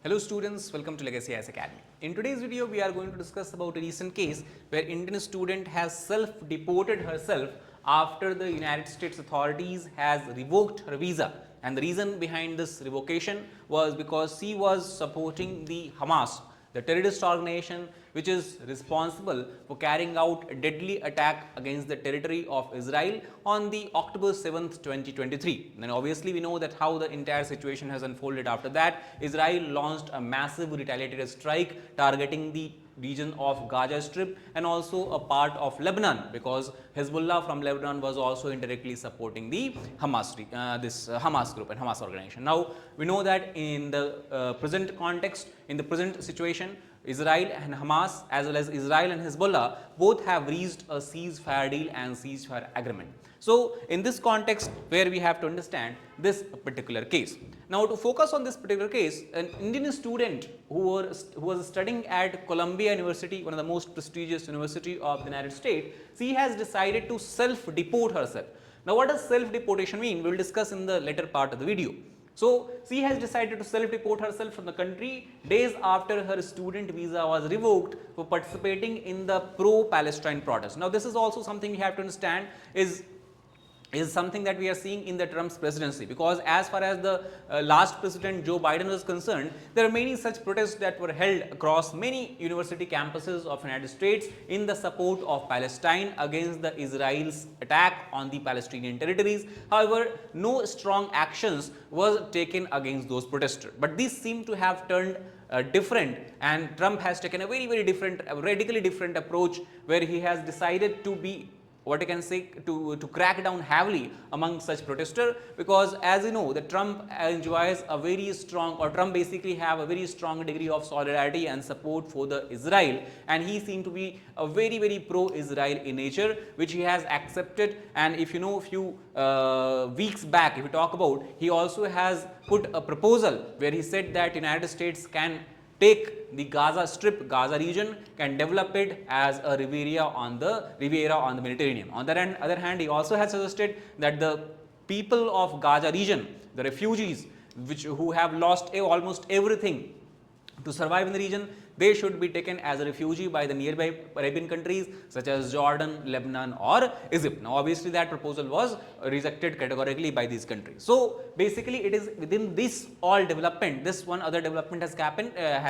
Hello students, welcome to Legacy IAS Academy. In today's video, we are going to discuss about a recent case where Indian student has self-deported herself after the United States authorities has revoked her visa. And the reason behind this revocation was because she was supporting the Hamas, the terrorist organization which is responsible for carrying out a deadly attack against the territory of Israel on the October 7th, 2023. Then obviously we know that how the entire situation has unfolded after that. Israel launched a massive retaliatory strike targeting the region of Gaza Strip and also a part of Lebanon, because Hezbollah from Lebanon was also indirectly supporting the Hamas, Hamas group and Hamas organization. Now we know that in the present context, in the present situation, Israel and Hamas as well as Israel and Hezbollah both have reached a ceasefire deal and ceasefire agreement. So in this context where we have to understand this particular case. Now to focus on this particular case, an Indian student who was studying at Columbia University, one of the most prestigious university of the United States, she has decided to self-deport herself. Now what does self-deportation mean? We will discuss in the later part of the video. So she has decided to self-deport herself from the country days after her student visa was revoked for participating in the pro-Palestine protest. Now this is also something we have to understand is something that we are seeing in the Trump's presidency, because as far as the last president Joe Biden was concerned, there are many such protests that were held across many university campuses of United States in the support of Palestine against the Israel's attack on the Palestinian territories. However, no strong actions was taken against those protesters, but these seem to have turned different, and Trump has taken a very different, radically different approach, where he has decided to be what I can say to crack down heavily among such protesters, because as you know that Trump enjoys a very strong, or Trump basically have a very strong degree of solidarity and support for the Israel, and he seemed to be a very pro-Israel in nature, which he has accepted. And if you know, a few weeks back, if we talk about, he also has put a proposal where he said that United States can take the Gaza Strip, Gaza region, can develop it as a Riviera on the Mediterranean. On the other hand, he also has suggested that the people of Gaza region, the refugees who have lost almost everything to survive in the region, they should be taken as a refugee by the nearby Arabian countries such as Jordan, Lebanon or Egypt. Now obviously that proposal was rejected categorically by these countries. So basically it is within this all development, this one other development has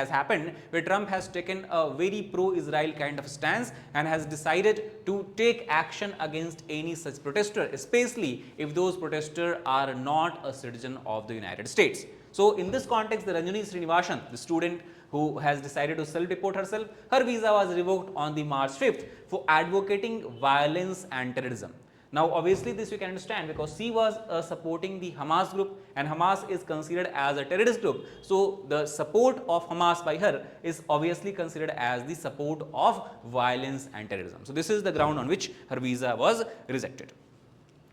happened where Trump has taken a very pro-Israel kind of stance and has decided to take action against any such protester, especially if those protesters are not a citizen of the United States. So in this context, the Ranjani Srinivasan, the student who has decided to self-deport herself, her visa was revoked on the March 5th for advocating violence and terrorism. Now obviously this you can understand, because she was supporting the Hamas group, and Hamas is considered as a terrorist group. So the support of Hamas by her is obviously considered as the support of violence and terrorism. So this is the ground on which her visa was rejected.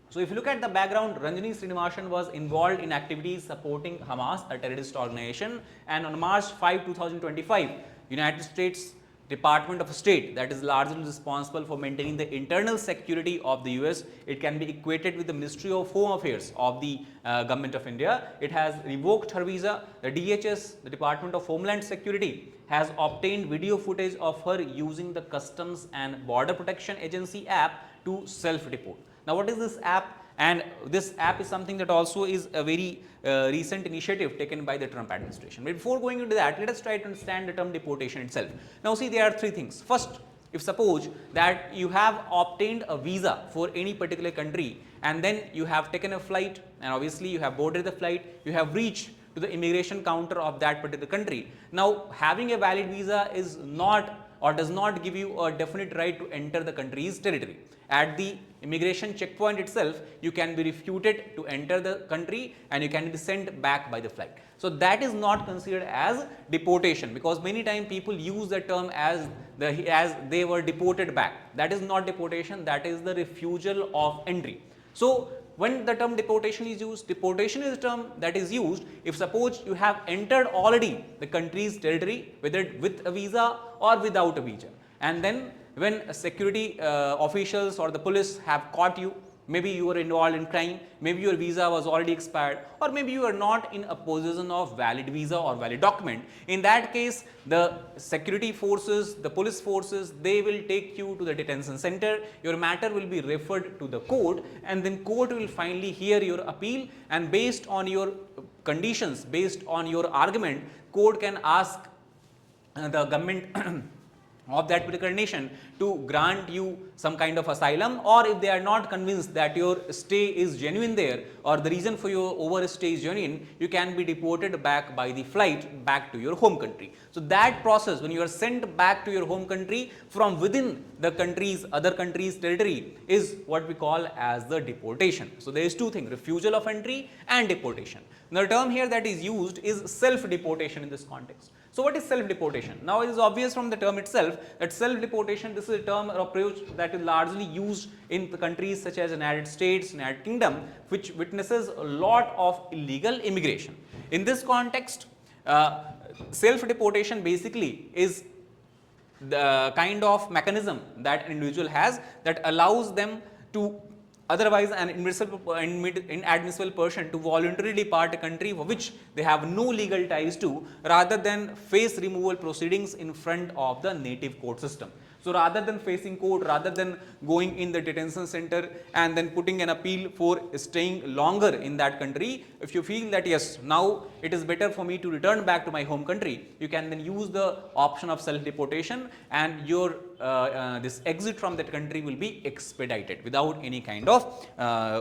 So if you look at the background, Ranjani Srinivasan was involved in activities supporting Hamas, a terrorist organization, and on March 5, 2025, United States Department of State, that is largely responsible for maintaining the internal security of the US. It can be equated with the Ministry of Home Affairs of the Government of India. It has revoked her visa. The DHS, the Department of Homeland Security, has obtained video footage of her using the Customs and Border Protection Agency app to self-deport. Now what is this app? And this app is something that also is a very recent initiative taken by the Trump administration. But before going into that, let us try to understand the term deportation itself. Now see, there are three things. First, if suppose that you have obtained a visa for any particular country, and then you have taken a flight, and obviously you have boarded the flight, you have reached to the immigration counter of that particular country. Now having a valid visa is not, or does not give you a definite right to enter the country's territory. At the immigration checkpoint itself, you can be refuted to enter the country and you can be sent back by the flight. So that is not considered as deportation, because many times people use the term as they were deported back. That is not deportation, that is the refusal of entry. So when the term deportation is used, deportation is a term that is used if suppose you have entered already the country's territory, whether with a visa or without a visa, and then when security officials or the police have caught you, maybe you were involved in crime, maybe your visa was already expired, or maybe you are not in a possession of valid visa or valid document. In that case, the security forces, the police forces, they will take you to the detention center, your matter will be referred to the court, and then court will finally hear your appeal, and based on your conditions, based on your argument, court can ask the government of that particular nation to grant you some kind of asylum, or if they are not convinced that your stay is genuine there or the reason for your overstay is genuine, you can be deported back by the flight back to your home country. So that process, when you are sent back to your home country from within the country's, other country's territory, is what we call as the deportation. So there is two things, refusal of entry and deportation. Now the term here that is used is self-deportation in this context. So what is self-deportation? Now it is obvious from the term itself that self-deportation, this is a term or approach that is largely used in the countries such as United States, United Kingdom, which witnesses a lot of illegal immigration. In this context, self-deportation basically is the kind of mechanism that an individual has that allows them to otherwise an inadmissible person to voluntarily depart a country for which they have no legal ties to, rather than face removal proceedings in front of the native court system. So rather than facing court, rather than going in the detention center and then putting an appeal for staying longer in that country, if you feel that yes, now it is better for me to return back to my home country, you can then use the option of self-deportation, and your this exit from that country will be expedited without any kind of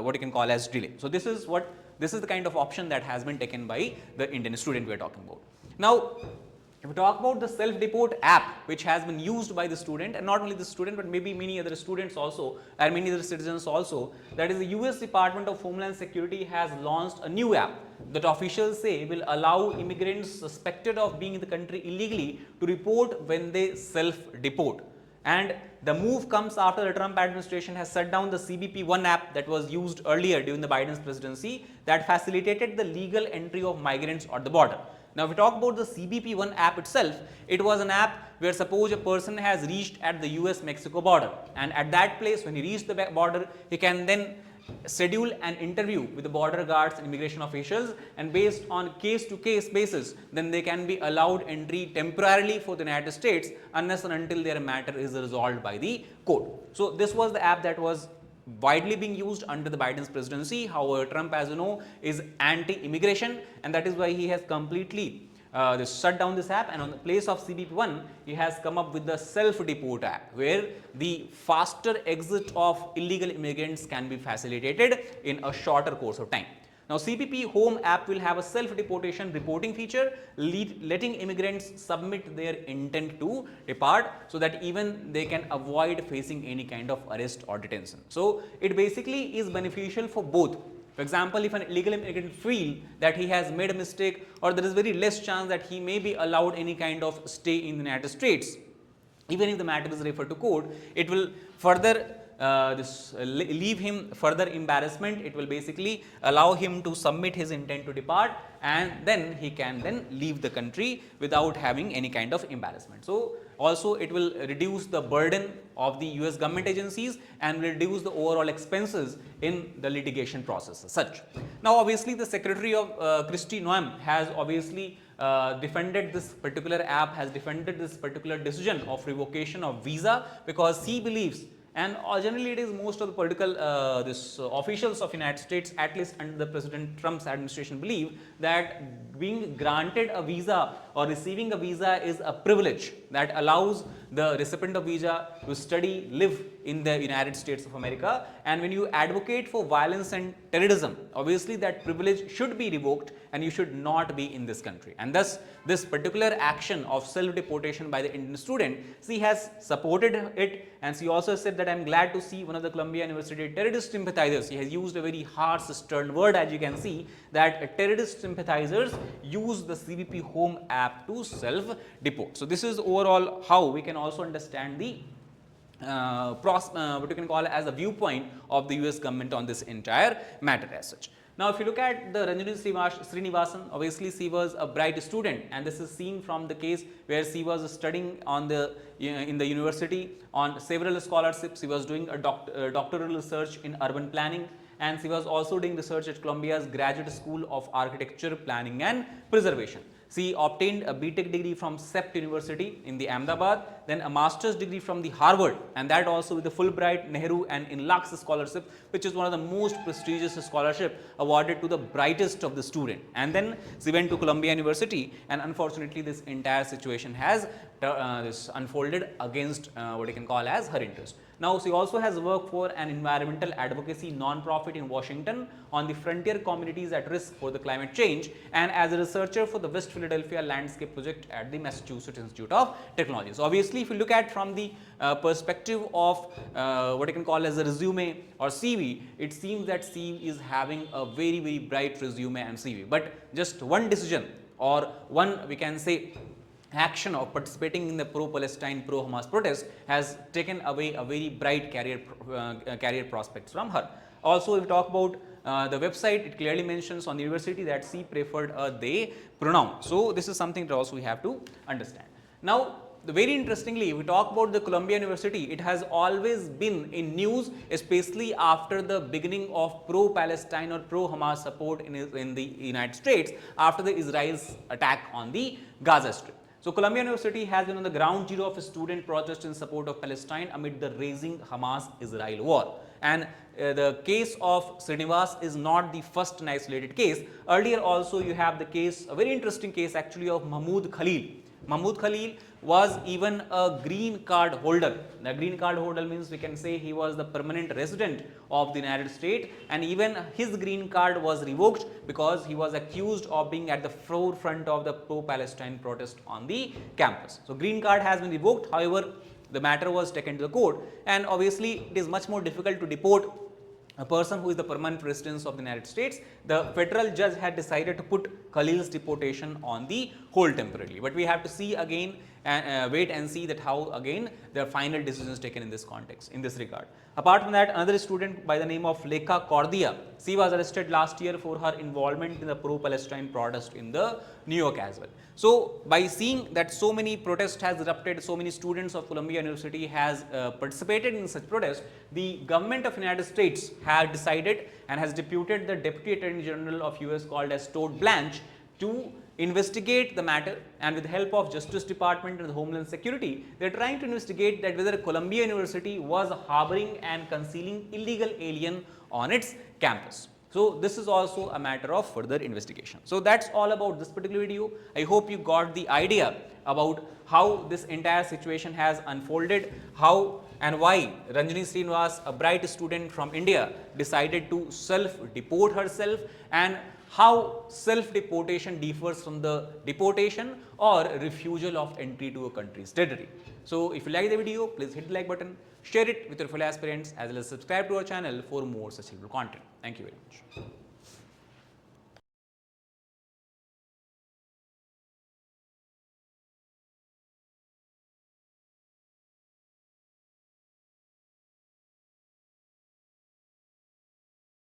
what you can call as delay. So this is the kind of option that has been taken by the Indian student we are talking about. Now, if we talk about the self-deport app which has been used by the student, and not only the student but maybe many other students also and many other citizens also, that is the US Department of Homeland Security has launched a new app that officials say will allow immigrants suspected of being in the country illegally to report when they self-deport. And the move comes after the Trump administration has shut down the CBP-1 app that was used earlier during the Biden's presidency that facilitated the legal entry of migrants at the border. Now, if we talk about the CBP-1 app itself, it was an app where suppose a person has reached at the US-Mexico border, and at that place when he reached the border, he can then schedule an interview with the border guards and immigration officials, and based on case-to-case basis, then they can be allowed entry temporarily for the United States unless and until their matter is resolved by the court. So this was the app that was widely being used under the Biden's presidency. However, Trump, as you know, is anti-immigration, and that is why he has completely shut down this app, and on the place of CBP-1, he has come up with the self-deport app, where the faster exit of illegal immigrants can be facilitated in a shorter course of time. Now, CBP Home app will have a self-deportation reporting feature, letting immigrants submit their intent to depart so that even they can avoid facing any kind of arrest or detention. So it basically is beneficial for both. For example, if an illegal immigrant feel that he has made a mistake, or there is very less chance that he may be allowed any kind of stay in the United States, even if the matter is referred to court, it will further leave him further embarrassment. It will basically allow him to submit his intent to depart, and then he can then leave the country without having any kind of embarrassment. So also it will reduce the burden of the US government agencies and will reduce the overall expenses in the litigation process as such. Now obviously the Secretary of Kristi Noem has obviously defended this particular app, has defended this particular decision of revocation of visa, because he believes, and generally it is most of the political officials of United States, at least under the President Trump's administration, believe that being granted a visa or receiving a visa is a privilege that allows the recipient of visa to study, live in the United States of America. And when you advocate for violence and terrorism, obviously that privilege should be revoked and you should not be in this country. And thus this particular action of self-deportation by the Indian student, she has supported it, and she also said that I am glad to see one of the Columbia University terrorist sympathizers. She has used a very harsh, stern word, as you can see, that terrorist sympathizers use the CBP Home app to self-deport. So this is overall how we can also understand the what you can call as a viewpoint of the US government on this entire matter as such. Now, if you look at the Ranjani Srinivasan, obviously she was a bright student, and this is seen from the case where she was studying on the in the university on several scholarships. She was doing a doctoral research in urban planning, and she was also doing research at Columbia's Graduate School of Architecture, Planning and Preservation. She obtained a BTech degree from CEPT University in the Ahmedabad, then a master's degree from the Harvard, and that also with the Fulbright, Nehru and INLAX scholarship, which is one of the most prestigious scholarship awarded to the brightest of the student. And then she went to Columbia University, and unfortunately this entire situation has this unfolded against what you can call as her interest. Now, she also has worked for an environmental advocacy non-profit in Washington on the frontier communities at risk for the climate change, and as a researcher for the West Philadelphia Landscape Project at the Massachusetts Institute of Technology. So, obviously, if you look at from the perspective of what you can call as a resume or CV, it seems that she is having a very bright resume and CV, but just one decision or one, we can say, action of participating in the pro-Palestine, pro-Hamas protest has taken away a very bright career prospects from her. Also, if we talk about the website, it clearly mentions on the university that she preferred a they pronoun. So, this is something that also we have to understand. Now, very interestingly, if we talk about the Columbia University, it has always been in news, especially after the beginning of pro-Palestine or pro-Hamas support in the United States after the Israel's attack on the Gaza Strip. So, Columbia University has been on the ground zero of a student protest in support of Palestine amid the raging Hamas-Israel war. And the case of Srinivas is not the first and isolated case. Earlier also you have the case, a very interesting case actually, of Mahmood Khalil. Mahmood Khalil was even a green card holder. The green card holder means we can say he was the permanent resident of the United States, and even his green card was revoked because he was accused of being at the forefront of the pro-Palestine protest on the campus. So, green card has been revoked. However, the matter was taken to the court, and obviously it is much more difficult to deport a person who is the permanent resident of the United States. The federal judge had decided to put Khalil's deportation on the hold temporarily, but we have to see again and wait and see that how again the final decision is taken in this context, in this regard. Apart from that, another student by the name of Lekha Cordia, she was arrested last year for her involvement in the pro-Palestine protest in the New York as well. So, by seeing that so many protests has erupted, so many students of Columbia University has participated in such protests, the government of United States has decided and has deputed the Deputy Attorney General of US called as Todd Blanche to investigate the matter, and with the help of Justice Department and the Homeland Security, they are trying to investigate that whether Columbia University was harboring and concealing illegal alien on its campus. So, this is also a matter of further investigation. So, that is all about this particular video. I hope you got the idea about how this entire situation has unfolded, how and why Ranjani Srinivas, a bright student from India, decided to self-deport herself, and how self-deportation differs from the deportation or refusal of entry to a country's territory. So, if you like the video, please hit the like button, share it with your fellow aspirants, as well as subscribe to our channel for more such helpful content. Thank you very much.